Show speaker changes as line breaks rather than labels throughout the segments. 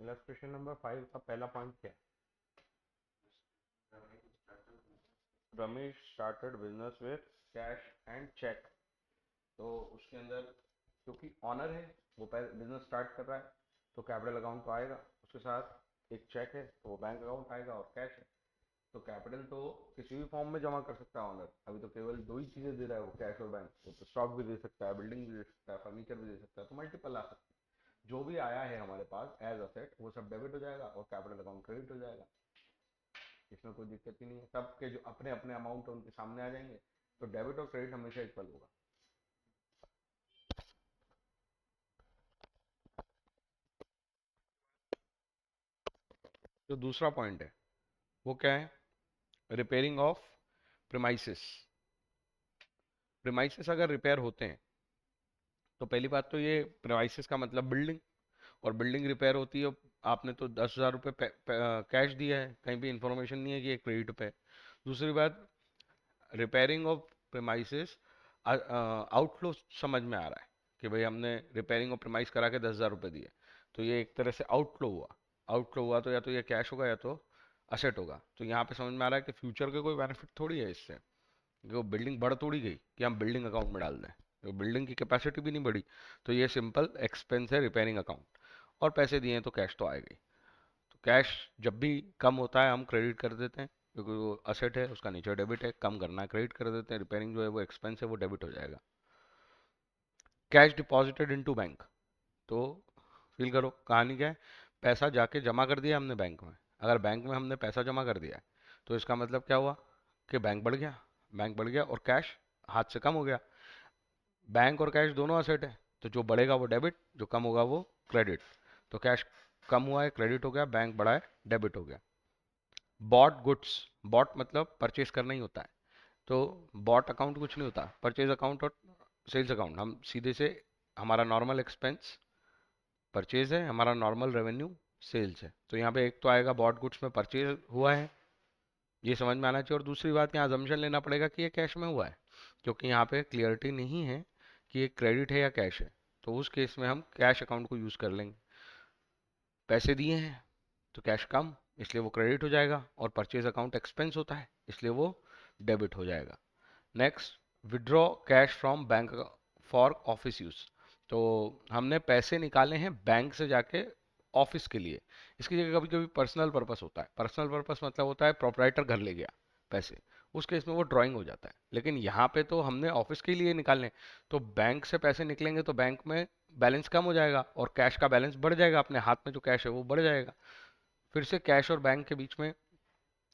Illustration number 5 का पहला point क्या है? Ramesh started business with cash and cheque. तो उसके अंदर क्योंकि ऑनर है, वो बिजनेस स्टार्ट कर रहा है, तो कैपिटल अकाउंट तो आएगा, उसके साथ एक चेक है तो वो बैंक अकाउंट आएगा, और कैश है तो कैपिटल तो किसी भी फॉर्म में जमा कर सकता है ऑनर। अभी तो केवल दो ही चीज़ें दे रहा है वो, कैश और बैंक। वो तो स्टॉक भी दे सकता है, बिल्डिंग भी दे सकता है, फर्नीचर भी दे सकता है, तो मल्टीपल आ सकता है। जो भी आया है हमारे पास एज असेट वो सब डेबिट हो जाएगा और कैपिटल अकाउंट क्रेडिट हो जाएगा। इसमें कोई दिक्कत ही नहीं है, सबके जो अपने अपने अमाउंट है उनके सामने आ जाएंगे। तो डेबिट और क्रेडिट हमेशा इक्वल होगा। जो दूसरा पॉइंट है वो क्या है? Repairing of premises. प्रेमाइसिस अगर रिपेयर होते हैं तो पहली बात तो ये प्रेमाइसिस का मतलब बिल्डिंग, और बिल्डिंग रिपेयर होती है। आपने तो 10,000 रुपये कैश दिया है, कहीं भी इंफॉर्मेशन नहीं है कि ये क्रेडिट पे है। दूसरी बात, रिपेयरिंग ऑफ प्रेमाइसिस आउटफ्लो समझ में आ रहा है कि भाई हमने रिपेयरिंग ऑफ प्रेमाइस करा के 10,000 रुपये दिए, तो ये एक तरह से आउटफ्लो हुआ। आउटफ्लो हुआ तो या तो ये कैश होगा या तो असेट होगा। तो यहाँ पे समझ में आ रहा है कि फ्यूचर के कोई बेनिफिट थोड़ी है इससे, कि वो बिल्डिंग बढ़ तोड़ी गई कि हम बिल्डिंग अकाउंट में डाल दें, तो बिल्डिंग की कैपेसिटी भी नहीं बढ़ी। तो ये सिंपल एक्सपेंस है रिपेयरिंग अकाउंट, और पैसे दिए हैं तो कैश तो आएगा ही। तो कैश जब भी कम होता है हम क्रेडिट कर देते हैं, क्योंकि वो असेट है, उसका नेचर डेबिट है, कम करना है क्रेडिट कर देते हैं। रिपेयरिंग जो है वो एक्सपेंस है, वो डेबिट हो जाएगा। Cash deposited into bank. तो फील करो कहानी क्या है। पैसा जाके जमा कर दिया हमने बैंक में। अगर बैंक में हमने पैसा जमा कर दिया है तो इसका मतलब क्या हुआ कि बैंक बढ़ गया। बैंक बढ़ गया और कैश हाथ से कम हो गया। बैंक और कैश दोनों असेट है, तो जो बढ़ेगा वो डेबिट, जो कम होगा वो क्रेडिट। तो कैश कम हुआ है, क्रेडिट हो गया, बैंक बढ़ा है, डेबिट हो गया। Bought goods. बॉट मतलब परचेज करना ही होता है। तो बॉट अकाउंट कुछ नहीं होता, परचेज अकाउंट और सेल्स अकाउंट हम सीधे से, हमारा नॉर्मल एक्सपेंस परचेज है, हमारा नॉर्मल रेवेन्यू सेल्स है। तो यहाँ पे एक तो आएगा बॉट गुड्स में परचेज हुआ है, ये समझ में आना चाहिए। और दूसरी बात, यहाँ अजम्पशन लेना पड़ेगा कि ये कैश में हुआ है, क्योंकि यहाँ पे क्लियरिटी नहीं है कि ये क्रेडिट है या कैश है। तो उस केस में हम कैश अकाउंट को यूज़ कर लेंगे। पैसे दिए हैं तो कैश कम, इसलिए वो क्रेडिट हो जाएगा, और परचेज अकाउंट एक्सपेंस होता है इसलिए वो डेबिट हो जाएगा। Next, withdraw cash from bank for office use. तो हमने पैसे निकाले हैं बैंक से जाके ऑफिस के लिए। इसकी जगह कभी कभी पर्सनल पर्पस होता है। पर्सनल पर्पस मतलब होता है प्रोपराइटर घर ले गया पैसे, उस केस में वो ड्राइंग हो जाता है। लेकिन यहाँ पे तो हमने ऑफिस के लिए निकालने, तो बैंक से पैसे निकलेंगे तो बैंक में बैलेंस कम हो जाएगा और कैश का बैलेंस बढ़ जाएगा, अपने हाथ में जो कैश है वो बढ़ जाएगा। फिर से कैश और बैंक के बीच में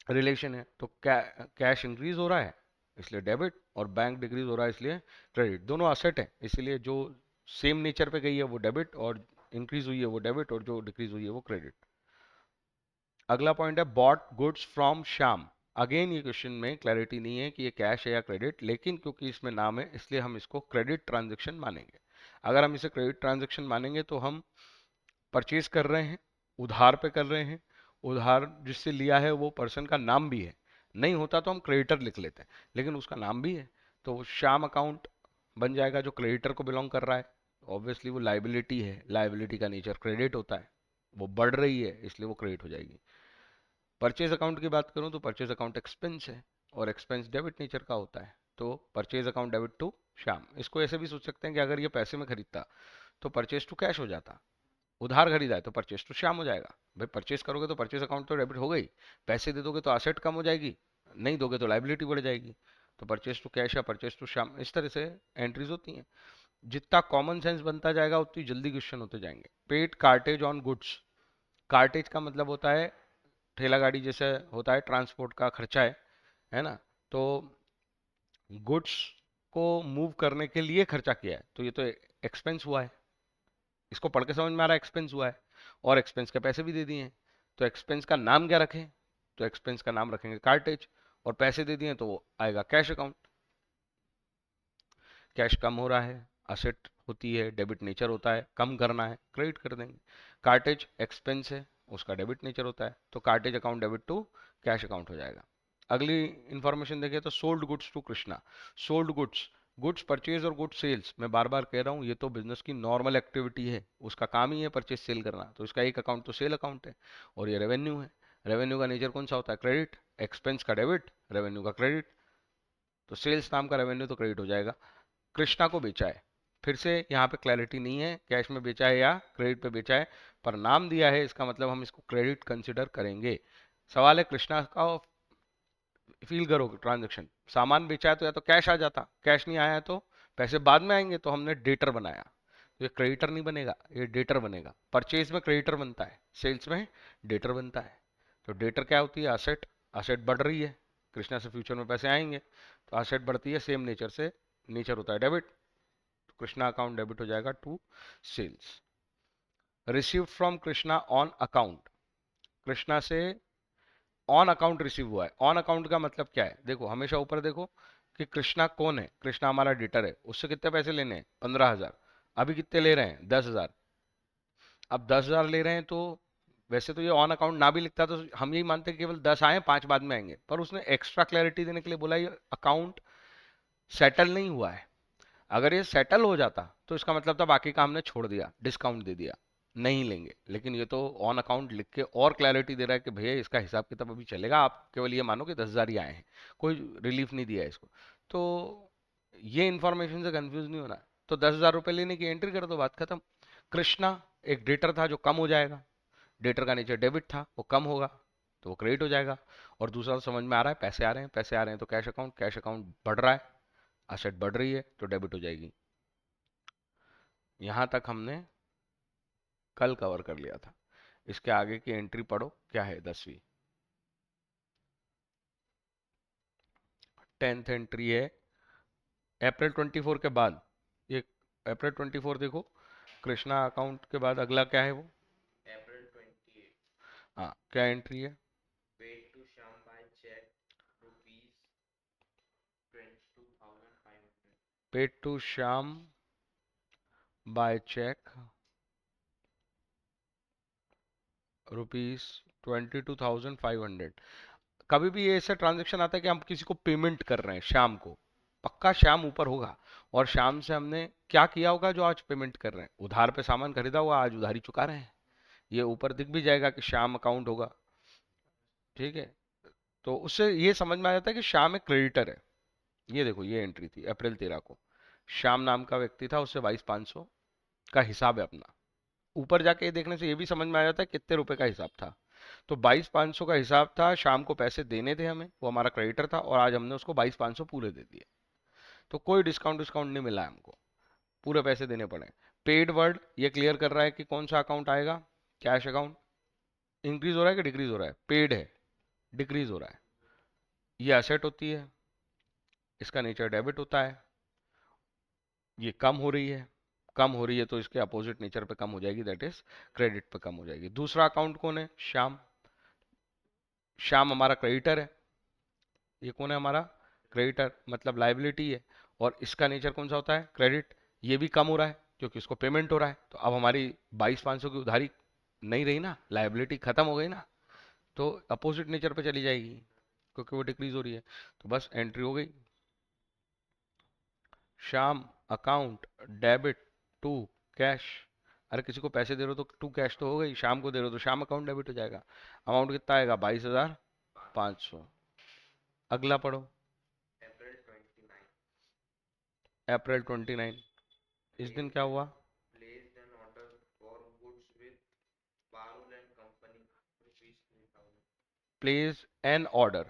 रिलेशन है, तो कैश इंक्रीज हो रहा है इसलिए डेबिट, और बैंक डिक्रीज हो रहा है इसलिए क्रेडिट। दोनों असेट है इसलिए जो सेम नेचर पे गई है वो डेबिट, और इंक्रीज हुई है वो डेबिट, और जो डिक्रीज हुई है वो क्रेडिट। अगला पॉइंट है bought goods from Shyam. Again ये क्वेश्चन में क्लैरिटी नहीं है कि ये कैश है या क्रेडिट, लेकिन क्योंकि इसमें नाम है इसलिए हम इसको क्रेडिट ट्रांजेक्शन मानेंगे। अगर हम इसे क्रेडिट ट्रांजेक्शन मानेंगे तो हम परचेज कर रहे हैं, उधार पे कर रहे हैं, उधार जिससे लिया है वो पर्सन का नाम भी है। नहीं होता तो हम क्रेडिटर लिख लेते हैं, लेकिन उसका नाम भी है, तो वो श्याम अकाउंट बन जाएगा जो क्रेडिटर को बिलोंग कर रहा है। ऑब्वियसली वो लाइबिलिटी है, लाइबिलिटी का नेचर क्रेडिट होता है, वो बढ़ रही है इसलिए वो क्रेडिट हो जाएगी। परचेज अकाउंट की बात करूं तो परचेज अकाउंट एक्सपेंस है, और एक्सपेंस डेबिट नेचर का होता है, तो purchase account debit to Shyam. इसको ऐसे भी सोच सकते हैं कि अगर ये पैसे में खरीदता तो परचेज टू कैश हो जाता, उधार खरीदा है तो परचेज टू श्याम हो जाएगा। भाई परचेज करोगे तो परचेज अकाउंट तो डेबिट हो गई, पैसे दे दोगे तो असेट कम हो जाएगी, नहीं दोगे तो लाइबिलिटी बढ़ जाएगी। तो परचेज टू कैश या परचेज टू श्याम, इस तरह से एंट्रीज होती हैं। जितना कॉमन सेंस बनता जाएगा उतनी जल्दी क्वेश्चन होते जाएंगे। Paid cartage on goods. Cartage का मतलब होता है ठेला गाड़ी जैसे होता है, ट्रांसपोर्ट का खर्चा है ना। तो गुड्स को मूव करने के लिए खर्चा किया है, तो ये तो एक्सपेंस हुआ है। इसको पढ़ के समझ में आ रहा है एक्सपेंस हुआ है, और एक्सपेंस के पैसे भी दे दिए हैं। तो एक्सपेंस का नाम क्या रखें? तो एक्सपेंस का नाम रखेंगे कार्टेज, और पैसे दे दिए तो वो आएगा कैश अकाउंट। कैश कम हो रहा है, असेट होती है, डेबिट नेचर होता है, कम करना है क्रेडिट कर देंगे। कार्टेज एक्सपेंस है, उसका डेबिट नेचर होता है, तो cartage account debit to cash account हो जाएगा। अगली इंफॉर्मेशन देखें तो sold goods to Krishna. Sold goods goods purchase और गुड्स सेल्स, मैं बार बार कह रहा हूँ, ये तो बिजनेस की नॉर्मल एक्टिविटी है, उसका काम ही है परचेज सेल करना, तो इसका एक अकाउंट तो सेल अकाउंट है। और ये रेवेन्यू है। रेवेन्यू का नेचर कौन सा होता है? क्रेडिट। एक्सपेंस का डेबिट, रेवेन्यू का क्रेडिट। तो सेल्स नाम का रेवेन्यू तो क्रेडिट हो जाएगा। कृष्णा को बेचा है, फिर से यहाँ पे क्लैरिटी नहीं है कैश में बेचा है या क्रेडिट पे बेचा है, पर नाम दिया है, इसका मतलब हम इसको क्रेडिट कंसिडर करेंगे। सवाल है कृष्णा का, फील करो ट्रांजेक्शन, सामान बेचा है तो या तो कैश आ जाता, कैश नहीं आया है तो पैसे बाद में आएंगे, तो हमने डेटर बनाया, तो ये क्रेडिटर नहीं बनेगा, ये डेटर बनेगा। परचेज में क्रेडिटर बनता है, सेल्स में डेटर बनता है। तो डेटर क्या होती है? असेट। असेट बढ़ रही है, कृष्णा से फ्यूचर में पैसे आएंगे, तो असेट बढ़ती है, सेम नेचर से नेचर होता है डेबिट, तो कृष्णा अकाउंट डेबिट हो जाएगा to sales. Receive from Krishna on account, Krishna से ऑन अकाउंट रिसीव हुआ है। ऑन अकाउंट का मतलब क्या है? देखो हमेशा ऊपर देखो कि कृष्णा कौन है, कृष्णा हमारा डेटर है, उससे कितने पैसे लेने हैं? 15,000। अभी कितने ले रहे हैं? 10,000। अब 10,000 ले रहे हैं, तो वैसे तो ये ऑन अकाउंट ना भी लिखता तो हम यही मानते हैं कि केवल 10 आए, 5 बाद में आएंगे, पर उसने एक्स्ट्रा क्लैरिटी देने के लिए बोला ये अकाउंट सेटल नहीं हुआ है। अगर ये सेटल हो जाता तो इसका मतलब था बाकी का हमने छोड़ दिया, डिस्काउंट दे दिया, नहीं लेंगे। लेकिन ये तो ऑन अकाउंट लिख के और क्लैरिटी दे रहा है कि भैया इसका हिसाब किताब अभी चलेगा, आप केवल ये मानो कि 10,000 ही आए हैं, कोई रिलीफ नहीं दिया है इसको। तो ये इंफॉर्मेशन से कंफ्यूज नहीं होना। तो 10,000 रुपये लेने की एंट्री कर दो, बात खत्म। कृष्णा एक डेटर था जो कम हो जाएगा, डेटर का नीचे डेबिट था, वो कम होगा तो वो क्रेडिट हो जाएगा। और दूसरा तो समझ में आ रहा है, पैसे आ रहे हैं, पैसे आ रहे हैं तो कैश अकाउंट, कैश अकाउंट बढ़ रहा है, असेट बढ़ रही है तो डेबिट हो जाएगी। यहां तक हमने कल कवर कर लिया था। इसके आगे की एंट्री पढ़ो क्या है 10वीं। 10th एंट्री है अप्रैल 24 के बाद। ये अप्रैल 24 देखो, कृष्णा अकाउंट के बाद अगला क्या है वो?
अप्रैल 28।
हाँ, क्या एंट्री है?
Paid to Shyam by cheque rupees 22,500।
Paid to Shyam by cheque ₹22,500। कभी भी ये ऐसा ट्रांजेक्शन आता है कि हम किसी को पेमेंट कर रहे हैं, श्याम को, पक्का श्याम ऊपर होगा, और श्याम से हमने क्या किया होगा जो आज पेमेंट कर रहे हैं? उधार पे सामान खरीदा हुआ, आज उधारी चुका रहे हैं, ये ऊपर दिख भी जाएगा कि श्याम अकाउंट होगा। ठीक है, तो उससे ये समझ में आ जाता है कि श्याम एक क्रेडिटर है। ये देखो, ये एंट्री थी अप्रैल 13 को, श्याम नाम का व्यक्ति था, उससे 22,500 का हिसाब है अपना। ऊपर जाके ये देखने से ये भी समझ में आ जाता है कितने रुपए का हिसाब था। तो 22,500 का हिसाब था, शाम को पैसे देने थे हमें, वो हमारा क्रेडिटर था, और आज हमने उसको 22,500 पूरे दे दिए। तो कोई डिस्काउंट डिस्काउंट नहीं मिला है हमको, पूरे पैसे देने पड़े। पेड वर्ड ये क्लियर कर रहा है कि कौन सा अकाउंट आएगा, कैश अकाउंट। इंक्रीज हो रहा है कि डिक्रीज हो रहा है? पेड है, डिक्रीज हो रहा है। ये एसेट होती है, इसका नेचर डेबिट होता है, ये कम हो रही है, कम हो रही है तो इसके अपोजिट नेचर पे कम हो जाएगी, दैट इज क्रेडिट पे कम हो जाएगी। दूसरा अकाउंट कौन है? श्याम। श्याम हमारा क्रेडिटर है, ये कौन है हमारा? क्रेडिटर, मतलब लाइबिलिटी है, और इसका नेचर कौन सा होता है? क्रेडिट। ये भी कम हो रहा है क्योंकि इसको पेमेंट हो रहा है, तो अब हमारी 22,500 की उधारी नहीं रही ना, लाइबिलिटी खत्म हो गई ना, तो अपोजिट नेचर पे चली जाएगी क्योंकि वो डिक्रीज हो रही है। तो बस एंट्री हो गई, Shyam account debit to cash. अरे किसी को पैसे दे रहे हो तो टू कैश तो हो गई, शाम को दे रहे हो तो शाम अकाउंट डेबिट हो जाएगा। अमाउंट कितना आएगा? 22,500। अगला पढ़ो।
अप्रैल 29।
अप्रैल 29, इस दिन क्या हुआ?
Placed an order for goods with Parul and Company rupees 3,000
place N order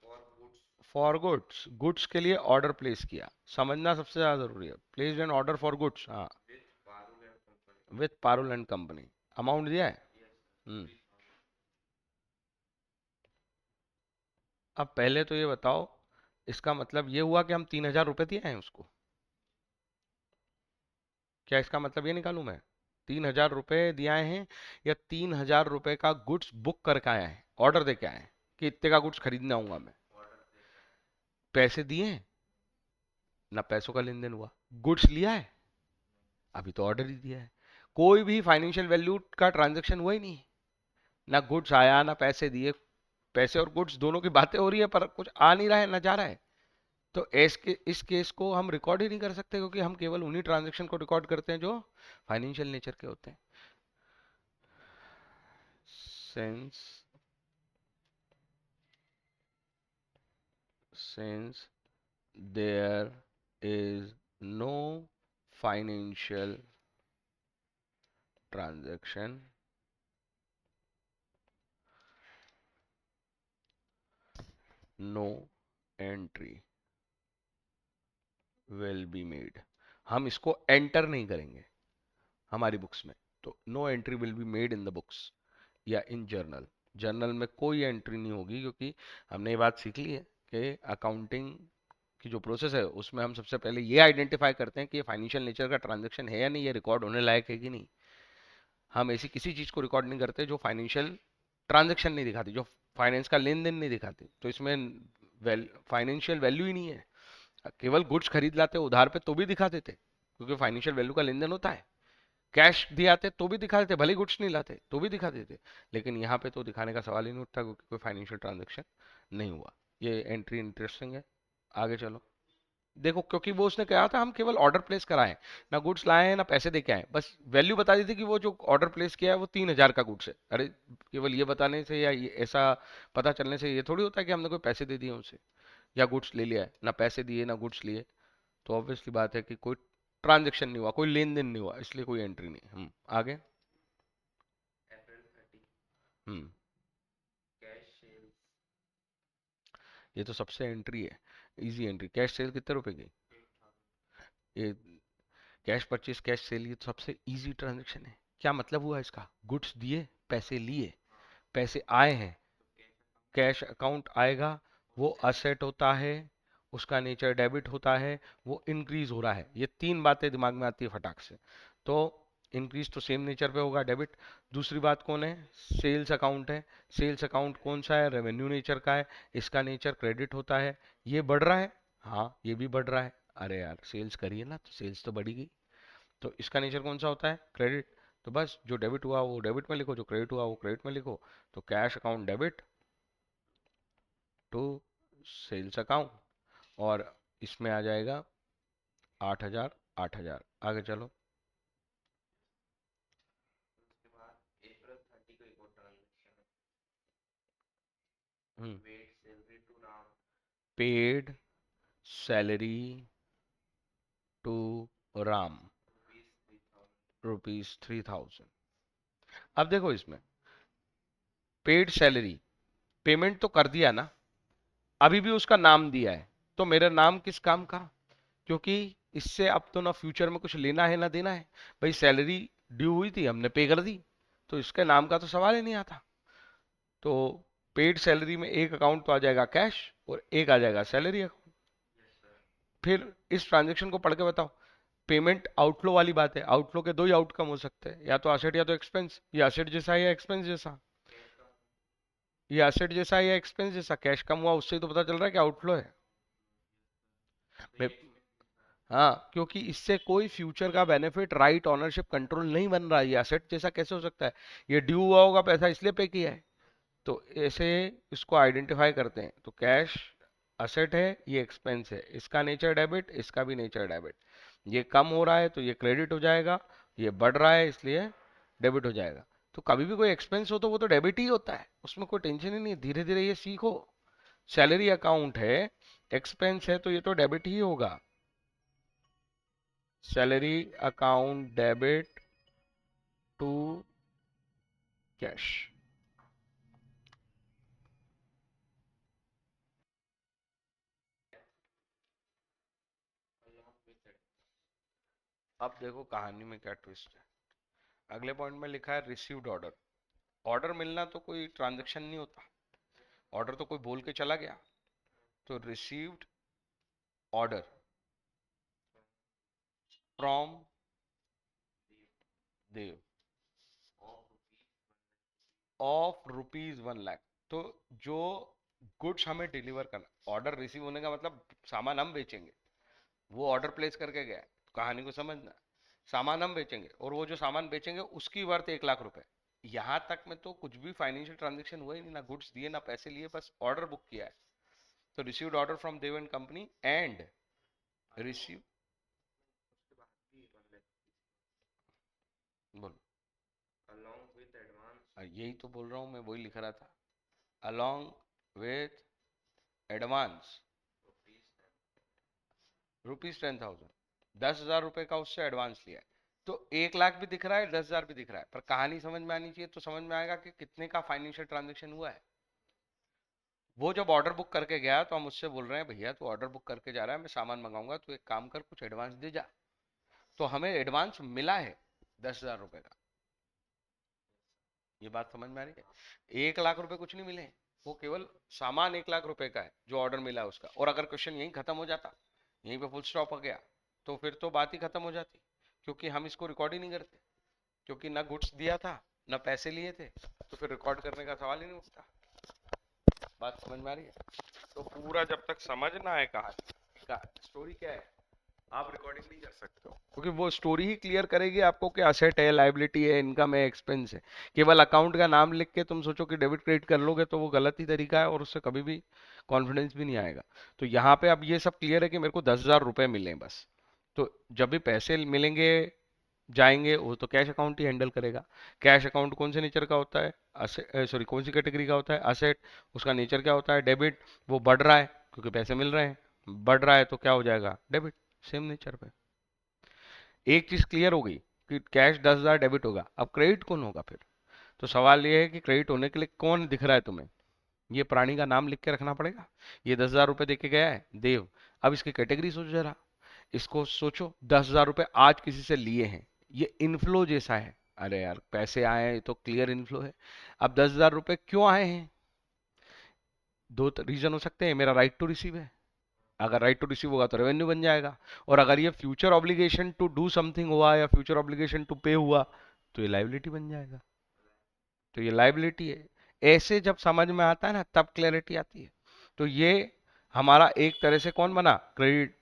for goods
for goods, goods के लिए ऑर्डर प्लेस किया, समझना सबसे ज्यादा जरूरी है। Place N order for goods, हाँ,
with Parul and Company।
With Parul and company. Amount दिया है।
Yes sir,
हम्म।
3,000।
अब पहले तो ये बताओ, इसका मतलब ये हुआ कि हम 3,000 रुपये दिए हैं उसको? क्या इसका मतलब ये निकालूं मैं? 3,000 रुपये दिए हैं, या 3,000 रुपये का गुड्स बुक करके आया है, ऑर्डर दे के आए हैं कि इतने का गुड्स खरीदना होगा मैं?
ऑर्डर देकर आए।
पैसे दिए हैं ना, पैसों का लेन देन हुआ। गुड्स लिया है, अभी तो ऑर्डर ही दिया है। कोई भी फाइनेंशियल वैल्यू का ट्रांजैक्शन हुआ ही नहीं, ना गुड्स आया ना पैसे दिए। पैसे और गुड्स दोनों की बातें हो रही है पर कुछ आ नहीं रहा है ना जा रहा है। तो इस केस को हम रिकॉर्ड ही नहीं कर सकते, क्योंकि हम केवल उन्हीं ट्रांजेक्शन को रिकॉर्ड करते हैं जो फाइनेंशियल नेचर के होते हैं। since since there is no financial transaction, no entry will be made। हम इसको एंटर नहीं करेंगे हमारी बुक्स में, तो no entry will be made in the books या इन जर्नल। जर्नल में कोई एंट्री नहीं होगी, क्योंकि हमने ये बात सीख ली है कि अकाउंटिंग की जो प्रोसेस है उसमें हम सबसे पहले ये आइडेंटिफाई करते हैं कि ये फाइनेंशियल नेचर का ट्रांजैक्शन है या नहीं, ये रिकॉर्ड होने लायक है कि नहीं। हम ऐसी किसी चीज को रिकॉर्ड नहीं करते जो फाइनेंशियल ट्रांजैक्शन नहीं दिखाती, जो फाइनेंस का लेन देन नहीं दिखाती, तो इसमें फाइनेंशियल वैल्यू ही नहीं है। केवल गुड्स खरीद लाते उधार पे तो भी दिखा देते, क्योंकि फाइनेंशियल वैल्यू का लेन देन होता है। कैश दिए आते तो भी दिखा देते, भले ही गुड्स नहीं लाते तो भी दिखा देते। लेकिन यहाँ पे तो दिखाने का सवाल ही नहीं उठता, क्योंकि कोई फाइनेंशियल ट्रांजेक्शन नहीं हुआ। ये एंट्री इंटरेस्टिंग है। आगे चलो। देखो, क्योंकि वो उसने कहा था हम केवल ऑर्डर प्लेस कराएं, ना गुड्स लाए हैं ना पैसे दे के आए, बस वैल्यू बता दी थी कि वो जो ऑर्डर प्लेस किया है वो 3,000 का गुड्स है। अरे, केवल ये बताने से या ये ऐसा पता चलने से ये थोड़ी होता है कि हमने कोई पैसे दे दिए उनसे या गुड्स ले लिया है। ना पैसे दिए ना गुड्स लिए, तो ऑब्वियसली बात है कि कोई ट्रांजेक्शन नहीं हुआ, कोई लेन देन नहीं हुआ, इसलिए कोई एंट्री नहीं। आगे।
April 30,
हम्म
cash sales
ये तो सबसे एंट्री है, इजी एंट्री। कैश सेल कितने रुपए की?
8,000,
ये कैश परचेज कैश सेल, ये तो सबसे इजी ट्रांजेक्शन है। क्या मतलब हुआ इसका? गुड्स दिए, पैसे लिए,
हाँ,
पैसे आए हैं,
तो कैश अकाउंट
कैश अकाउंट आएगा,
वो
वो
सेट
असेट होता है, उसका नेचर डेबिट होता है, वो इंक्रीज हो रहा है। ये तीन बातें दिमाग में आती है फटाक से। तो इंक्रीज तो सेम नेचर पे होगा, डेबिट। दूसरी बात कौन है? सेल्स अकाउंट है। सेल्स अकाउंट कौन सा है? रेवेन्यू नेचर का है, इसका नेचर क्रेडिट होता है। ये बढ़ रहा है, हाँ ये भी बढ़ रहा है। अरे यार, सेल्स करिए ना तो सेल्स तो बढ़ेगी, तो इसका नेचर कौन सा होता है? क्रेडिट। तो बस जो डेबिट हुआ वो डेबिट में लिखो, जो क्रेडिट हुआ वो क्रेडिट में लिखो। तो cash account debit to sales account, और इसमें आ जाएगा 8,000 8,000। आगे चलो।
उसके बाद April 30 को एक और ट्रांजेक्शन है,
hmm
paid salary to Ram
paid salary to Ram,
₹3,000,
₹3,000। अब देखो, इसमें पेड सैलरी, पेमेंट तो कर दिया ना, अभी भी उसका नाम दिया है, तो मेरा नाम किस काम का? क्योंकि इससे अब तो ना फ्यूचर में कुछ लेना है ना देना है। भाई सैलरी ड्यू हुई थी, हमने पे कर दी, तो इसके नाम का तो सवाल ही नहीं आता। तो पेड सैलरी में एक अकाउंट तो आ जाएगा कैश, और एक आ जाएगा सैलरी अकाउंट।
yes sir,
फिर इस ट्रांजेक्शन को पढ़ के बताओ। पेमेंट आउटफ्लो वाली बात है, आउटफ्लो के दो ही आउटकम हो सकते हैं, या तो असेट या तो एक्सपेंस। ये असेट जैसा है या एक्सपेंस जैसा?
cash का
ये असेट जैसा है या एक्सपेंस जैसा? कैश कम हुआ उससे ही तो पता चल रहा है कि आउटफ्लो है।
तो
मैं
ये expense का
हाँ, क्योंकि इससे कोई फ्यूचर का बेनिफिट, राइट, ऑनरशिप, कंट्रोल नहीं बन रहा है। ये असेट जैसा कैसे हो सकता है? ये ड्यू हुआ होगा पैसा, इसलिए पे किया है। तो ऐसे इसको आइडेंटिफाई करते हैं। तो कैश असेट है, ये एक्सपेंस है, इसका नेचर डेबिट, इसका भी नेचर डेबिट। ये कम हो रहा है तो ये क्रेडिट हो जाएगा, ये बढ़ रहा है इसलिए डेबिट हो जाएगा। तो कभी भी कोई एक्सपेंस हो तो वो तो डेबिट ही होता है, उसमें कोई टेंशन ही नहीं है। धीरे धीरे ये सीखो। सैलरी अकाउंट है, एक्सपेंस है, तो ये तो डेबिट ही होगा। Salary account debit to cash.
along with it,
अब देखो कहानी में क्या ट्विस्ट है। अगले पॉइंट में लिखा है रिसीव्ड ऑर्डर। ऑर्डर मिलना तो कोई ट्रांजैक्शन नहीं होता, ऑर्डर तो कोई बोल के चला गया। तो received order from Dev
of rupees
of ₹1,00,000। तो जो गुड्स हमें डिलीवर करना, ऑर्डर रिसीव होने का मतलब सामान हम बेचेंगे। वो ऑर्डर प्लेस करके गया है, कहानी को समझना। सामान हम बेचेंगे, और वो जो सामान बेचेंगे उसकी वर्थ 1,00,000 रुपए। यहां तक में तो कुछ भी फाइनेंशियल ट्रांजेक्शन हुआ ही नहीं, ना गुड्स दिए ना पैसे लिए, बस ऑर्डर बुक किया है। तो received order from Dev and company and receive,
उसके बाद भी मतलब
बोलो।
along with advance
यही तो बोल रहा हूँ मैं, वही लिख रहा था, अलोंग विथ एडवांस
rupees
₹10,000, 10,000 रुपए का उससे एडवांस लिया है। तो 1 लाख भी दिख रहा है, 10,000 भी दिख रहा है, पर कहानी समझ में आनी चाहिए, तो समझ में आएगा कि कितने का फाइनेंशियल ट्रांजेक्शन हुआ है। वो जब ऑर्डर बुक करके गया तो हम उससे बोल रहे हैं, भैया तू ऑर्डर बुक करके जा रहा है, मैं सामान मंगाऊंगा, तू एक काम कर, कुछ एडवांस दे जा। तो हमें एडवांस मिला है 10,000 रुपए का। ये बात समझ में आ रही है? 1 लाख रुपए कुछ नहीं मिले, वो केवल सामान 1 लाख रुपए का है जो ऑर्डर मिला है उसका। और अगर क्वेश्चन यहीं खत्म हो जाता, यहीं पे फुल स्टॉप हो गया, तो फिर तो बात ही खत्म हो जाती, क्योंकि हम इसको रिकॉर्ड ही नहीं करते, क्योंकि ना गुड्स दिया था ना पैसे लिए थे, तो फिर रिकॉर्ड करने का सवाल ही नहीं उठता। बात समझ में आ रही है? तो पूरा जब तक समझ ना आए कहानी का स्टोरी क्या है, आप रिकॉर्डिंग नहीं कर सकते हो, क्योंकि वो स्टोरी ही क्लियर करेगी आपको कि असेट है, लायबिलिटी है, इनकम है, एक्सपेंस है। केवल अकाउंट का नाम लिख के तुम सोचो कि डेबिट क्रेडिट कर लोगे, तो वो गलत ही तरीका है और उससे कभी भी कॉन्फिडेंस भी नहीं आएगा। तो यहाँ पे अब ये सब क्लियर है कि मेरे को 10,000 रुपए मिले बस। तो जब भी पैसे मिलेंगे जाएंगे, वो तो कैश अकाउंट ही हैंडल करेगा। कैश अकाउंट कौन से नेचर का होता है, सॉरी कौन सी कैटेगरी का होता है, असेट। उसका नेचर क्या होता है, डेबिट। वो बढ़ रहा है क्योंकि पैसे मिल रहे हैं, बढ़ रहा है तो क्या हो जाएगा, डेबिट। सेम नेचर पे एक चीज क्लियर हो गई कि कैश 10,000 डेबिट होगा। अब क्रेडिट कौन होगा फिर? तो सवाल ये है कि क्रेडिट होने के लिए कौन दिख रहा है तुम्हें? ये प्राणी का नाम लिख के रखना पड़ेगा। ये 10,000 रुपए दे के गया है, देव। अब इसकी कैटेगरी सोचो जरा, इसको सोचो, 10,000 रुपए आज किसी से लिए हैं, ये इनफ्लो जैसा है। अरे यार पैसे आए हैं, ये तो क्लियर इनफ्लो है। अब 10,000 रुपए क्यों आए हैं? दो रीजन हो सकते हैं। मेरा राइट टू रिसीव है, अगर राइट टू रिसीव होगा तो रेवेन्यू बन जाएगा। और अगर ये future obligation to do something हुआ या फ्यूचर ऑब्लिगेशन टू पे हुआ, तो ये लाइबिलिटी बन जाएगा। तो ये लाइबिलिटी है। ऐसे जब समझ में आता है ना, तब क्लैरिटी आती है। तो ये हमारा एक तरह से कौन बना, क्रेडिट।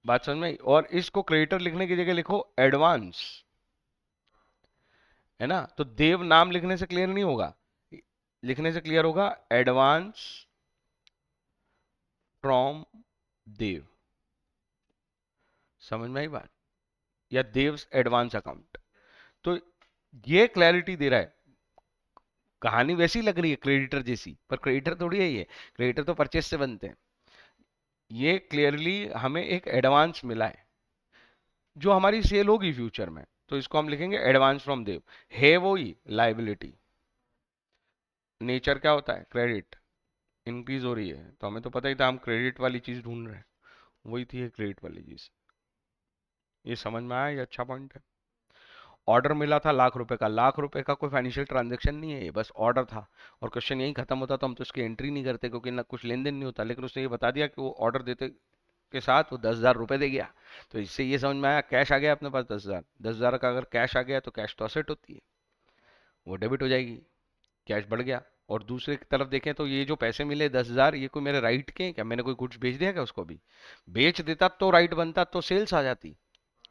बात समझ में आई? और इसको क्रेडिटर लिखने की जगह लिखो एडवांस, है ना। तो देव नाम लिखने से क्लियर नहीं होगा, लिखने से क्लियर होगा एडवांस फ्रॉम देव। समझ में आई बात? या देव्स एडवांस अकाउंट। तो ये क्लैरिटी दे रहा है। कहानी वैसी लग रही है क्रेडिटर जैसी, पर क्रेडिटर थोड़ी है ये। क्रेडिटर तो परचेस से बनते हैं। ये क्लियरली हमें एक एडवांस मिला है जो हमारी सेल होगी फ्यूचर में, तो इसको हम लिखेंगे एडवांस फ्रॉम देव। है वो ही लाइबिलिटी। नेचर क्या होता है, क्रेडिट। इंक्रीज हो रही है, तो हमें तो पता ही था, हम क्रेडिट वाली चीज ढूंढ रहे हैं, वही थी ये क्रेडिट वाली चीज। ये समझ में आया, ये अच्छा पॉइंट है। ऑर्डर मिला था लाख रुपए का, लाख रुपए का कोई फाइनेंशियल ट्रांजैक्शन नहीं है, ये बस ऑर्डर था। और क्वेश्चन यही खत्म होता तो हम तो उसकी एंट्री नहीं करते, क्योंकि ना कुछ लेन देन नहीं होता। लेकिन उसने ये बता दिया कि वो ऑर्डर देते के साथ वो 10,000 रुपए दे गया। तो इससे ये समझ में आया, कैश आ गया अपने पास 10,000, 10,000 का अगर कैश आ गया तो कैश तो असेट होती है, वो डेबिट हो जाएगी, कैश बढ़ गया। और दूसरे की तरफ देखें तो ये जो पैसे मिले 10,000, ये कोई मेरे राइट के हैं क्या? मैंने कोई गुड्स बेच दिया क्या उसको? भी बेच देता तो राइट बनता, तो सेल्स आ जाती।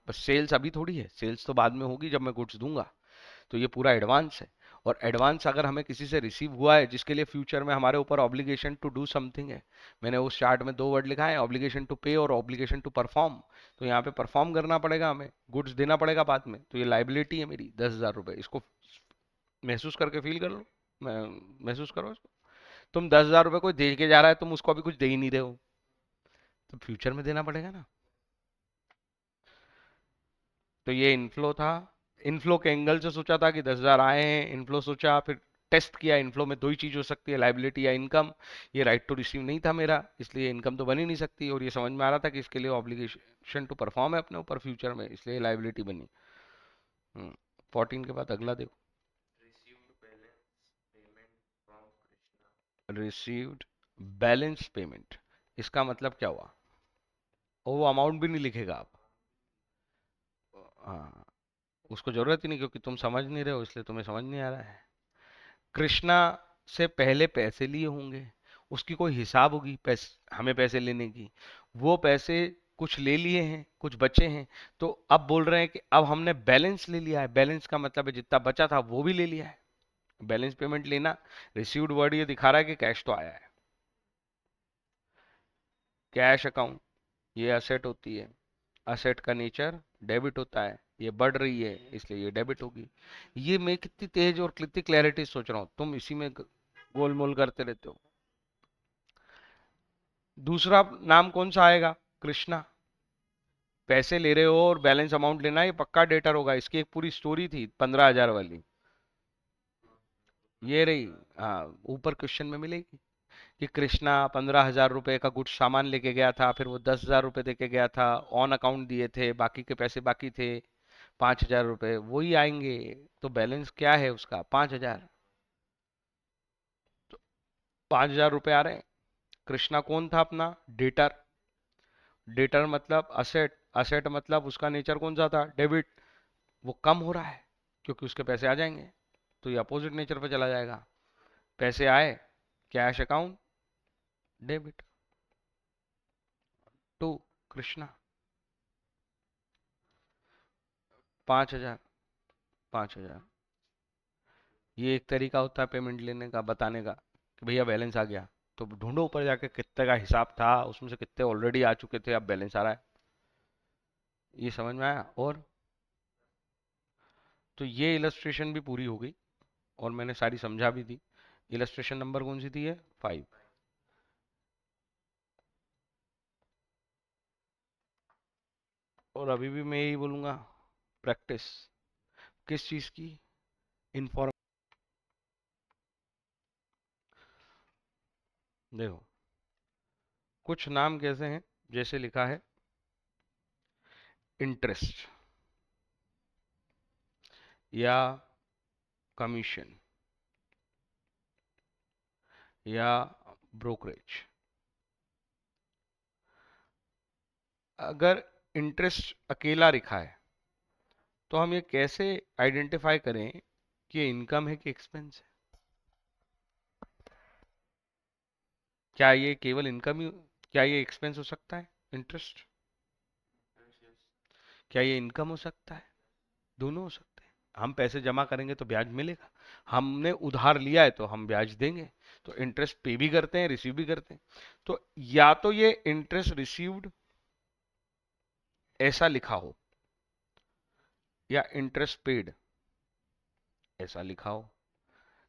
बस सेल्स अभी थोड़ी है, सेल्स तो बाद में होगी जब मैं गुड्स दूंगा। तो ये पूरा एडवांस है। और एडवांस अगर हमें किसी से रिसीव हुआ है जिसके लिए फ्यूचर में हमारे ऊपर ऑब्लिगेशन टू डू समथिंग है, मैंने उस चार्ट में दो वर्ड लिखा है, ऑब्लिगेशन टू पे और ऑब्लिगेशन टू परफॉर्म। तो यहाँ पे परफॉर्म करना पड़ेगा, हमें गुड्स देना पड़ेगा बाद में। तो ये लाइबिलिटी है मेरी 10,000 रुपए। इसको महसूस करके फील कर लो, महसूस करो इसको। तुम 10,000 रुपए कोई दे के जा रहा है, तुम उसको अभी कुछ दे ही नहीं रहे हो, तो फ्यूचर में देना पड़ेगा ना। तो ये इनफ्लो था। इनफ्लो के एंगल से सोचा था कि 10,000 आए हैं, इनफ्लो सोचा, फिर टेस्ट किया। इनफ्लो में दो ही चीज हो सकती है, लाइबिलिटी या इनकम। ये राइट टू रिसीव नहीं था मेरा, इसलिए इनकम तो बन ही नहीं सकती। और ये समझ में आ रहा था कि इसके लिए ऑब्लिगेशन टू परफॉर्म है अपने ऊपर फ्यूचर में, इसलिए लाइबिलिटी बनी। 14 के बाद अगला देखो,
received balance payment from Krishna
received balance payment. इसका मतलब क्या हुआ? और वो अमाउंट भी नहीं लिखेगा आप। हाँ, उसको जरूरत ही नहीं, क्योंकि तुम समझ नहीं रहे हो, इसलिए तुम्हें समझ नहीं आ रहा है। कृष्णा से पहले पैसे लिए होंगे, उसकी कोई हिसाब होगी पैसे, हमें पैसे लेने की। वो पैसे कुछ ले लिए हैं, कुछ बचे हैं। तो अब बोल रहे हैं कि अब हमने बैलेंस ले लिया है। बैलेंस का मतलब है जितना बचा था वो भी ले लिया है। बैलेंस पेमेंट लेना, रिसीव्ड वर्ड ये दिखा रहा है कि कैश तो आया है। कैश अकाउंट ये असेट होती है, असेट का नेचर डेबिट होता है, ये बढ़ रही है इसलिए ये डेबिट होगी। ये मैं कितनी तेज और कितनी क्लैरिटी सोच रहा हूँ, तुम इसी में गोलमोल करते रहते हो। दूसरा नाम कौन सा आएगा? कृष्णा। पैसे ले रहे हो और बैलेंस अमाउंट लेना, ये पक्का डेटर होगा। इसकी एक पूरी स्टोरी थी 15,000 वाली, ये रही। हाँ, ऊपर क्वेश्चन में मिलेगी कि कृष्णा 15,000 रुपए का कुछ सामान लेके गया था, फिर वो 10,000 रुपए देके गया था, ऑन अकाउंट दिए थे, बाकी के पैसे बाकी थे 5,000 रुपए, वही आएंगे। तो बैलेंस क्या है उसका? 5,000। तो 5,000 रुपए आ रहे हैं। कृष्णा कौन था? अपना डेटर। डेटर मतलब असेट, असेट मतलब उसका नेचर कौन सा था? डेबिट। वो कम हो रहा है क्योंकि उसके पैसे आ जाएंगे, तो ये अपोजिट नेचर पे चला जाएगा। पैसे आए, cash account debit to Krishna. 5,000, 5,000। ये एक तरीका होता है पेमेंट लेने का, बताने का कि भैया बैलेंस आ गया। तो ढूंढो ऊपर जाके कितने का हिसाब था, उसमें से कितने ऑलरेडी आ चुके थे, अब बैलेंस आ रहा है। ये समझ में आया? और तो ये इलस्ट्रेशन भी पूरी हो गई और मैंने सारी समझा भी दी। इलस्ट्रेशन नंबर कौन सी दी है? 5। और अभी भी मैं यही बोलूंगा, प्रैक्टिस किस चीज की? इन्फॉर्म। देखो, कुछ नाम कैसे हैं, जैसे लिखा है इंटरेस्ट या कमीशन या ब्रोकरेज। अगर इंटरेस्ट अकेला लिखा है तो हम ये कैसे आइडेंटिफाई करें कि ये इनकम है कि एक्सपेंस है? क्या ये केवल इनकम ही, क्या ये एक्सपेंस हो सकता है इंटरेस्ट? क्या ये इनकम हो सकता है? दोनों हो सकते हैं। हम पैसे जमा करेंगे तो ब्याज मिलेगा, हमने उधार लिया है तो हम ब्याज देंगे। तो इंटरेस्ट पे भी करते हैं, रिसीव भी करते हैं। तो या तो ये इंटरेस्ट रिसीव्ड ऐसा लिखा हो, या इंटरेस्ट पेड ऐसा लिखा हो।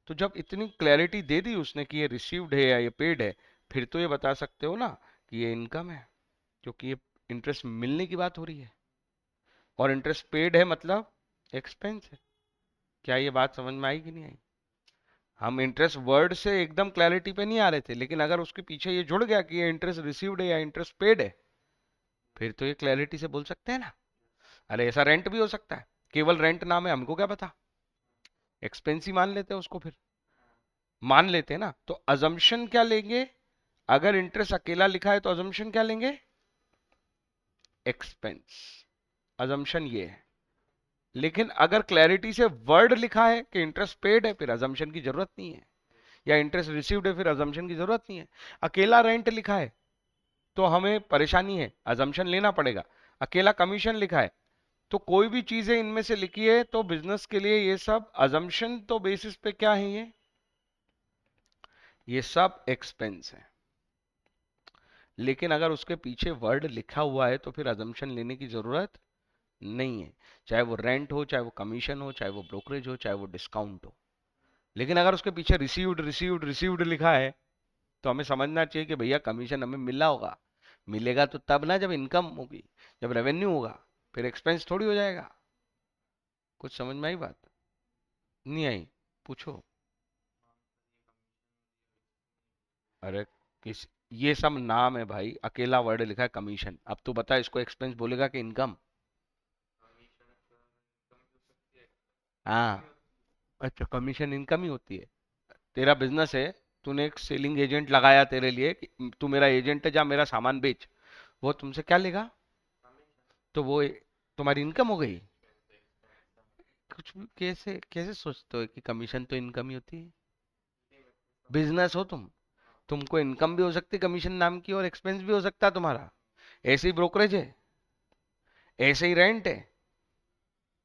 तो जब इतनी क्लैरिटी दे दी उसने कि ये रिसीव्ड है या ये पेड है, फिर तो ये बता सकते हो ना कि ये इनकम है, क्योंकि ये इंटरेस्ट मिलने की बात हो रही है। और इंटरेस्ट पेड है मतलब एक्सपेंस है। क्या ये बात समझ में आई कि नहीं आई? हम इंटरेस्ट वर्ड से एकदम क्लैरिटी पे नहीं आ रहे थे, लेकिन अगर उसके पीछे ये जुड़ गया कि ये इंटरेस्ट रिसीव्ड है या इंटरेस्ट पेड है, फिर तो ये क्लैरिटी से बोल सकते हैं ना। अरे ऐसा रेंट भी हो सकता है, केवल रेंट नाम है, हमको क्या पता, एक्सपेंस ही मान लेते हैं उसको, फिर मान लेते हैं ना। तो अजम्पशन क्या लेंगे? अगर इंटरेस्ट अकेला लिखा है तो अजम्पशन क्या लेंगे? एक्सपेंस। अजम्पशन ये है। लेकिन अगर क्लैरिटी से वर्ड लिखा है कि इंटरेस्ट पेड है, फिर अजम्पशन की जरूरत नहीं है। या इंटरेस्ट रिसीव्ड है, फिर अजम्पशन की जरूरत नहीं है। अकेला रेंट लिखा है तो हमें परेशानी है, अजम्पशन लेना पड़ेगा। अकेला कमीशन लिखा है, तो कोई भी चीजें इनमें से लिखी है तो बिजनेस के लिए ये सब अजम्पशन तो बेसिस पे क्या है, ये सब एक्सपेंस है। लेकिन अगर उसके पीछे वर्ड लिखा हुआ है तो फिर अजम्पशन लेने की जरूरत नहीं है। चाहे वो रेंट हो, चाहे वो कमीशन हो, चाहे वो ब्रोकरेज हो, चाहे वो डिस्काउंट हो। लेकिन अगर उसके पीछे रिसीव्ड रिसीव्ड रिसीव्ड लिखा है तो हमें समझना चाहिए कि भैया कमीशन हमें मिला होगा। मिलेगा तो तब ना जब इनकम होगी, जब रेवेन्यू होगा। फिर एक्सपेंस थोड़ी हो जाएगा। कुछ समझ में आई बात? नहीं आई? पूछो। अरे किस, ये सब नाम है भाई, अकेला वर्ड लिखा है कमीशन। अब तू बता, इसको एक्सपेंस बोलेगा कि इनकम? हाँ। अच्छा, कमीशन इनकम ही होती है। तेरा बिजनेस है, तूने एक सेलिंग एजेंट लगाया तेरे लिए कि तू मेरा एजेंट है, जा मेरा सामान बेच। वो तुमसे क्या लेगा? तो वो तुम्हारी इनकम हो गई। कुछ भी कैसे कैसे सोचते हो कि कमीशन तो इनकम ही होती है? बिजनेस हो तुम, तुमको इनकम भी हो सकती है कमीशन नाम की, और एक्सपेंस भी हो सकता है तुम्हारा। ऐसे ही ब्रोकरेज है, ऐसे ही रेंट है।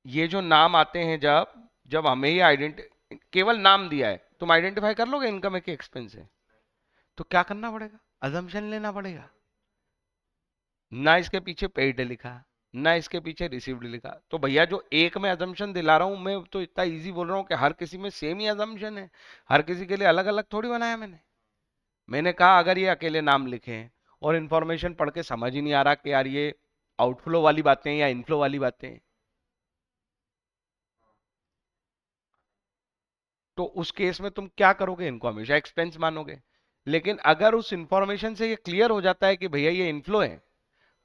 ये जो नाम आते हैं, जब जब हमें ही आइडेंटिटी, केवल नाम दिया है, तुम आइडेंटिफाई कर लोगे इनकम है कि एक्सपेंस है? तो क्या करना पड़ेगा, अजम्पशन लेना पड़ेगा। ना इसके पीछे पेड लिखा, ना इसके पीछे रिसीव्ड लिखा, तो भैया जो एक में अजम्पशन दिला रहा हूं मैं, तो इतना इजी बोल रहा हूं कि हर किसी में सेम ही अजम्पशन है, हर किसी के लिए अलग अलग थोड़ी बनाया मैंने। मैंने कहा अगर ये अकेले नाम लिखे हैं और इन्फॉर्मेशन पढ़ के समझ ही नहीं आ रहा कि यार ये आउटफ्लो वाली बातें हैं या इनफ्लो वाली बातें हैं, तो उस केस में तुम क्या करोगे, इनको हमेशा एक्सपेंस मानोगे। लेकिन अगर उस इंफॉर्मेशन से ये क्लियर हो जाता है कि भैया ये इनफ्लो है,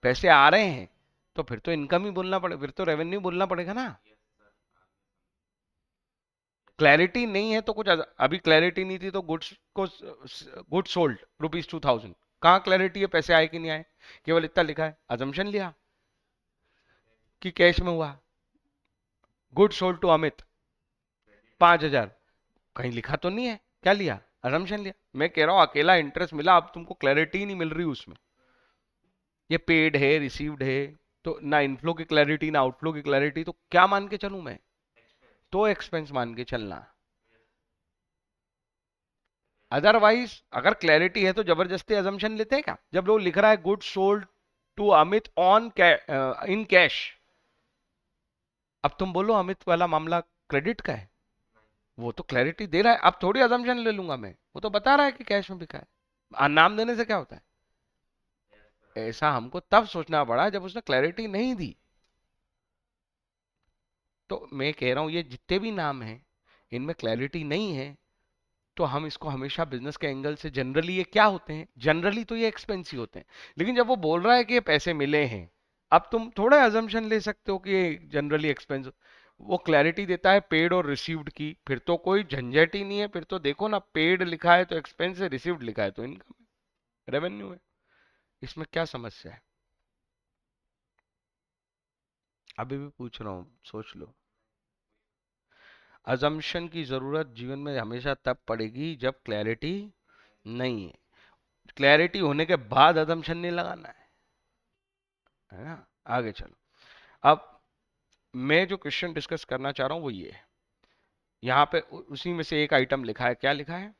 पैसे आ रहे हैं, तो फिर तो इनकम ही बोलना पड़े, फिर तो रेवेन्यू बोलना पड़ेगा ना। क्लैरिटी नहीं है तो कुछ अभी क्लैरिटी नहीं थी तो गुड्स को, गुड्स सोल्ड ₹2000, कहाँ क्लैरिटी है पैसे आए कि नहीं आए, केवल इतना लिखा है, अजम्पशन लिया कि कैश में हुआ। गुड्स सोल्ड टू अमित 5000, कहीं लिखा तो नहीं है, क्या लिया, अजम्पशन लिया। मैं कह रहा हूं अकेला इंटरेस्ट मिला, अब तुमको क्लैरिटी ही नहीं मिल रही उसमें, ये पेड है रिसीव्ड है, तो ना इनफ्लो की क्लैरिटी ना आउटफ्लो की क्लैरिटी, तो क्या मान के चलूं मैं, तो एक्सपेंस मान के चलना। अदरवाइज अगर क्लैरिटी है तो जबरदस्ती अजम्पशन लेते हैं क्या, जब लोग लिख रहा है good sold to Amit on in cash, अब तुम बोलो अमित वाला मामला क्रेडिट का है, वो तो क्लैरिटी दे रहा है, अब थोड़ी अजम्पशन ले लूंगा मैं, वो तो बता रहा है कि कैश में बिका है। नाम देने से क्या होता है, ऐसा हमको तब सोचना पड़ा जब उसने क्लैरिटी नहीं दी। तो मैं कह रहा हूं ये जितने भी नाम हैं इनमें क्लैरिटी नहीं है, तो हम इसको हमेशा बिजनेस के एंगल से, जनरली ये क्या होते हैं, जनरली तो ये एक्सपेंसिव होते हैं, लेकिन जब वो बोल रहा है कि ये पैसे मिले हैं, अब तुम थोड़ा अजम्पशन ले सकते हो कि ये जनरली एक्सपेंसिव, वो क्लैरिटी देता है पेड और रिसीव्ड की, फिर तो कोई झंझट ही नहीं है, फिर तो देखो ना, पेड लिखा है तो एक्सपेंस है, रिसीव्ड लिखा है तो इनकम है, रेवेन्यू है, इसमें क्या समस्या है, अभी भी पूछ रहा हूँ, सोच लो। अजम्पशन की जरूरत जीवन में हमेशा तब पड़ेगी जब क्लैरिटी नहीं है, क्लैरिटी होने के बाद अजम्पशन नहीं लगाना है ना। आगे चलो, अब मैं जो क्वेश्चन डिस्कस करना चाह रहा हूं वो ये है, यहाँ पे उसी में से एक आइटम लिखा है, क्या लिखा है,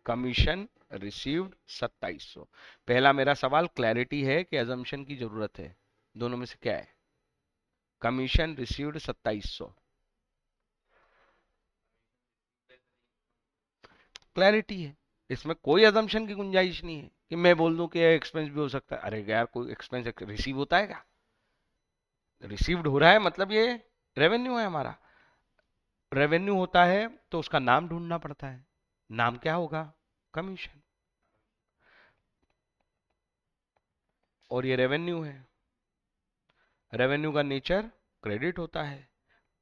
कमीशन रिसीव्ड 2700। पहला मेरा सवाल क्लैरिटी है कि अजम्पशन की जरूरत है, दोनों में से क्या है, कमीशन रिसीव्ड 2700, क्लैरिटी है, इसमें कोई अजम्पशन की गुंजाइश नहीं है कि मैं बोल दूं कि एक्सपेंस भी हो सकता है, अरे यार कोई एक्सपेंस रिसीव होता है क्या, रिसीव्ड हो रहा है मतलब ये रेवेन्यू है हमारा, रेवेन्यू होता है तो उसका नाम ढूंढना पड़ता है, नाम क्या होगा, कमीशन, और ये रेवेन्यू है, रेवेन्यू का नेचर क्रेडिट होता है,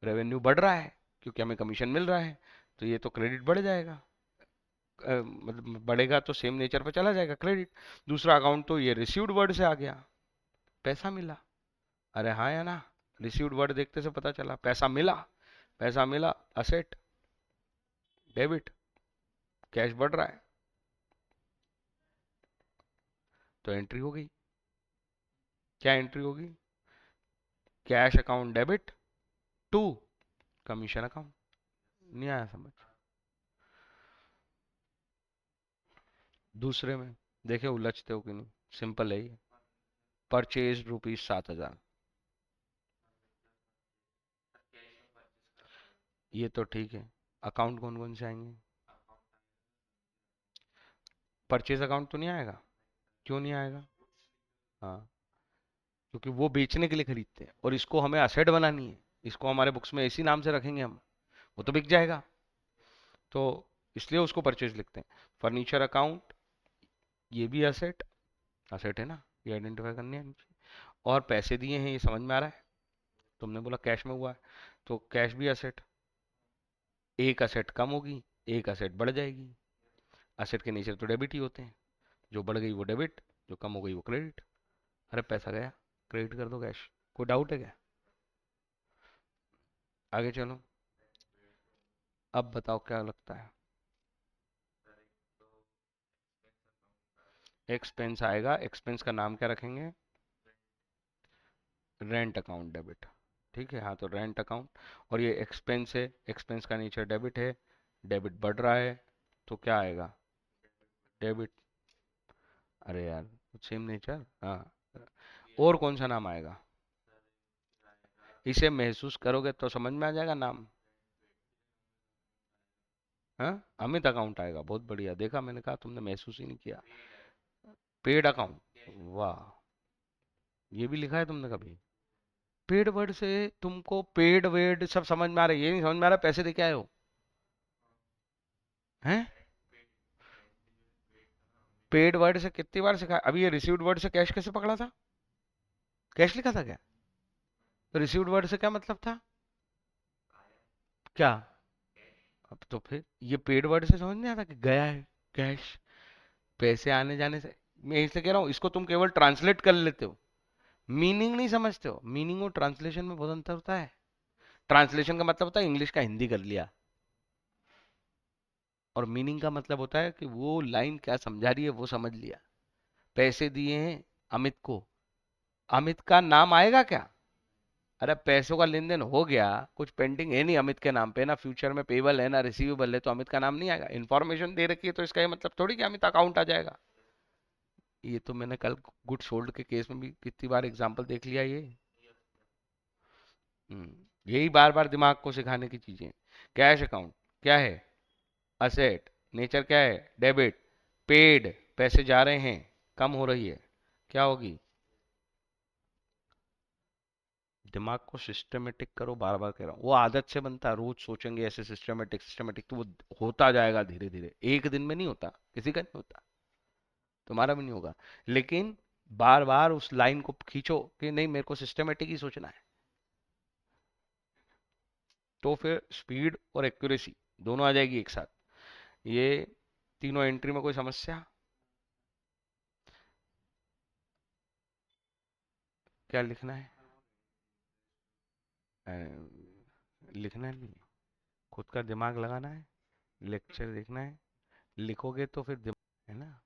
रेवेन्यू बढ़ रहा है क्योंकि हमें कमीशन मिल रहा है, तो ये तो क्रेडिट बढ़ जाएगा, मतलब बढ़ेगा तो सेम नेचर पे चला जाएगा क्रेडिट। दूसरा अकाउंट तो ये रिसीव्ड वर्ड से आ गया, पैसा मिला, अरे हाँ या ना, रिसीव्ड वर्ड देखते से पता चला पैसा मिला, पैसा मिला, असेट, डेबिट, कैश बढ़ रहा है, तो एंट्री हो गई, क्या एंट्री होगी, cash account debit to commission account, नहीं आया समझ। दूसरे में देखे उलझते हो कि नहीं, सिंपल है ये, परचेज ₹7,000, ये तो ठीक है, अकाउंट कौन कौन से आएंगे, परचेज अकाउंट तो नहीं आएगा, क्यों नहीं आएगा, हाँ, क्योंकि वो बेचने के लिए खरीदते हैं और इसको हमें असेट बनानी है, इसको हमारे बुक्स में इसी नाम से रखेंगे हम, वो तो बिक जाएगा, तो इसलिए उसको परचेज लिखते हैं। फर्नीचर अकाउंट, ये भी असेट, असेट है ना, ये आइडेंटिफाई करनी है नीचे, और पैसे दिए हैं ये समझ में आ रहा है, तुमने बोला कैश में हुआ है, तो कैश भी असेट, एक असेट कम होगी, एक असेट बढ़ जाएगी, असेट के नेचर तो डेबिट ही होते हैं, जो बढ़ गई वो डेबिट, जो कम हो गई वो क्रेडिट, अरे पैसा गया, क्रेडिट कर दो कैश, कोई डाउट है क्या, आगे चलो, अब बताओ क्या लगता है, एक्सपेंस आएगा, एक्सपेंस का नाम क्या रखेंगे, रेंट अकाउंट डेबिट, ठीक है, हाँ, तो रेंट अकाउंट। और ये एक्सपेंस है, एक्सपेंस का नेचर डेबिट है, डेबिट बढ़ रहा है, तो क्या आएगा? डेबिट। अरे यार, सेम नेचर, हाँ। और कौन सा नाम आएगा? इसे महसूस करोगे तो समझ में आ जाएगा नाम। हाँ, अमित अकाउंट आएगा, बहुत बढ़िया, देखा, मैंने कहा तुमने महसूस ही नहीं किया। पेड अकाउंट, वाह, ये भी लिखा है तुमने कभी? पेड वर्ड से तुमको पेड वेड सब समझ में आ रहा है, ये नहीं समझ में आ रहा पैसे दे के आए हो? हैं? पेड वर्ड से कितनी बार सिखा, अभी ये रिसीव्ड वर्ड से कैश कैसे पकड़ा था? कैश लिखा था क्या? तो रिसीव्ड वर्ड से क्या मतलब था? क्या? अब तो फिर ये पेड वर्ड से समझ नहीं आता कि गया है कैश, पैसे आने जाने से। मैं इसलिए कह रहा हूँ, इसको तुम केवल ट्रांसलेट कर लेते हो, मीनिंग नहीं समझते हो। मीनिंग और ट्रांसलेशन में बहुत अंतर होता है। ट्रांसलेशन का मतलब होता है इंग्लिश का हिंदी कर लिया, और मीनिंग का मतलब होता है कि वो लाइन क्या समझा रही है वो समझ लिया। पैसे दिए हैं अमित को, अमित का नाम आएगा क्या? अरे पैसों का लेन देन हो गया, कुछ पेंडिंग है नहीं अमित के नाम पे, ना फ्यूचर में पेबल है ना रिसीवेबल है, तो अमित का नाम नहीं आएगा। इन्फॉर्मेशन दे रखी है तो इसका ये मतलब थोड़ी कि अमित अकाउंट आ जाएगा। ये तो मैंने कल गुड सोल्ड के केस में भी कितनी बार एग्जांपल देख लिया ये। यही बार बार दिमाग को सिखाने की चीजें। कैश अकाउंट क्या है? असेट। नेचर क्या है? डेबिट। पेड, पैसे जा रहे हैं, कम हो रही है, क्या होगी? दिमाग को सिस्टमेटिक करो, बार बार कह रहा हूँ, वो आदत से बनता है, रोज सोचेंगे ऐसे सिस्टमेटिक सिस्टमेटिक, तो वो होता जाएगा धीरे धीरे, एक दिन में नहीं होता, किसी का नहीं होता, तुम्हारा भी नहीं होगा। लेकिन बार बार उस लाइन को खींचो कि नहीं मेरे को सिस्टमेटिक ही सोचना है, तो फिर स्पीड और एक्यूरेसी दोनों आ जाएगी एक साथ। ये तीनों एंट्री में कोई समस्या? क्या लिखना है? अ, लिखना नहीं, खुद का दिमाग लगाना है, लेक्चर देखना है, लिखोगे तो फिर दिमाग, है ना?